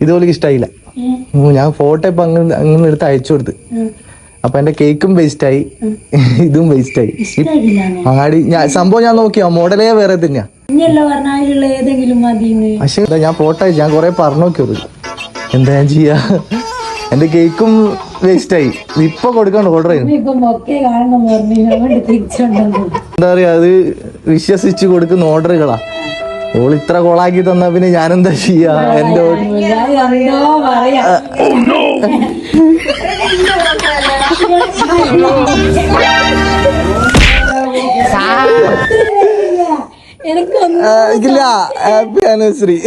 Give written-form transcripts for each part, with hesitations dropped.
ഇതുപോലെ ഇഷ്ടമായില്ല. ഞാൻ ഫോട്ടോ ഇപ്പൊ അങ്ങനെ എടുത്ത് അയച്ചു കൊടുത്ത്. അപ്പൊ എന്റെ കേക്കും വേസ്റ്റായി, ഇതും വേസ്റ്റായി. സംഭവം ഞാൻ നോക്കിയാ മോഡലേ വേറെ തന്നെയാ. പക്ഷെ ഞാൻ ഫോട്ടോ അയച്ചു, ഞാൻ കൊറേ പറഞ്ഞു നോക്കിയത്. എന്താ ഞാൻ ചെയ്യാ, എന്റെ കേക്കും വേസ്റ്റായി. ഇപ്പൊ കൊടുക്കാണ്ട് ഓർഡർ ചെയ്യുന്നു. എന്താ പറയാ, അത് വിശ്വസിച്ച് കൊടുക്കുന്ന ഓർഡറുകളാ. ഓൾ ഇത്ര കോളാക്കി തന്നാ പിന്നെ ഞാനെന്താ ചെയ്യാ? എന്റെ ഇല്ല. Happy anniversary.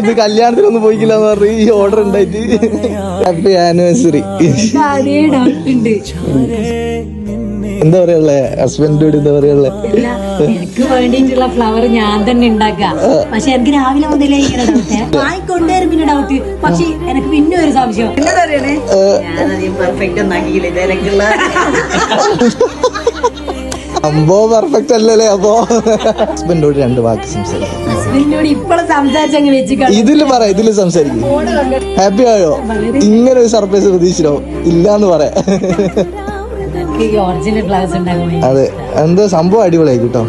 ഇത് കല്യാണത്തിനൊന്നും പോയിക്കില്ല എന്ന് പറഞ്ഞു ഈ ഓർഡർ ഉണ്ടായിട്ട്. Happy anniversary. എന്താ പറയാ, ഹസ്ബൻഡോട് എന്താ പറയാ? എനിക്ക് വേണ്ടിയിട്ടുള്ള ഫ്ലവർ ഞാൻ തന്നെ ഉണ്ടാക്കാം. പക്ഷെ എനിക്ക് രാവിലെ മുതലേ ഇങ്ങനെ ഡൗട്ട് വാങ്ങിക്കൊണ്ടേരും. പിന്നെ ഡൗട്ട്, പക്ഷെ എനിക്ക് പിന്നെ ഒരു സംശയം, പെർഫെക്റ്റ് ഒന്നാക്കിയില്ല ഇതിലേക്കുള്ള സംഭവം പെർഫെക്റ്റ് അല്ലല്ലേ? അപ്പൊ ഹസ്ബൻഡോട് 2 വാക്ക് സംസാരിക്കും. ഹസ്ബൻഡിനോട് ഇപ്പോഴും സംസാരിച്ചങ്ങ് വെച്ചിട്ട് ഇതില് സംസാരിക്കും. ഹാപ്പി ആയോ? ഇങ്ങനെ ഒരു സർപ്രൈസ് പ്രതീക്ഷിച്ചോ? ഇല്ലാന്ന് പറയാ. ഒറിജിനൽ ഫ്ലവേഴ്സ് ഉണ്ടാകും. അതെ, എന്താ സംഭവം അടിപൊളിയായി കേട്ടോ.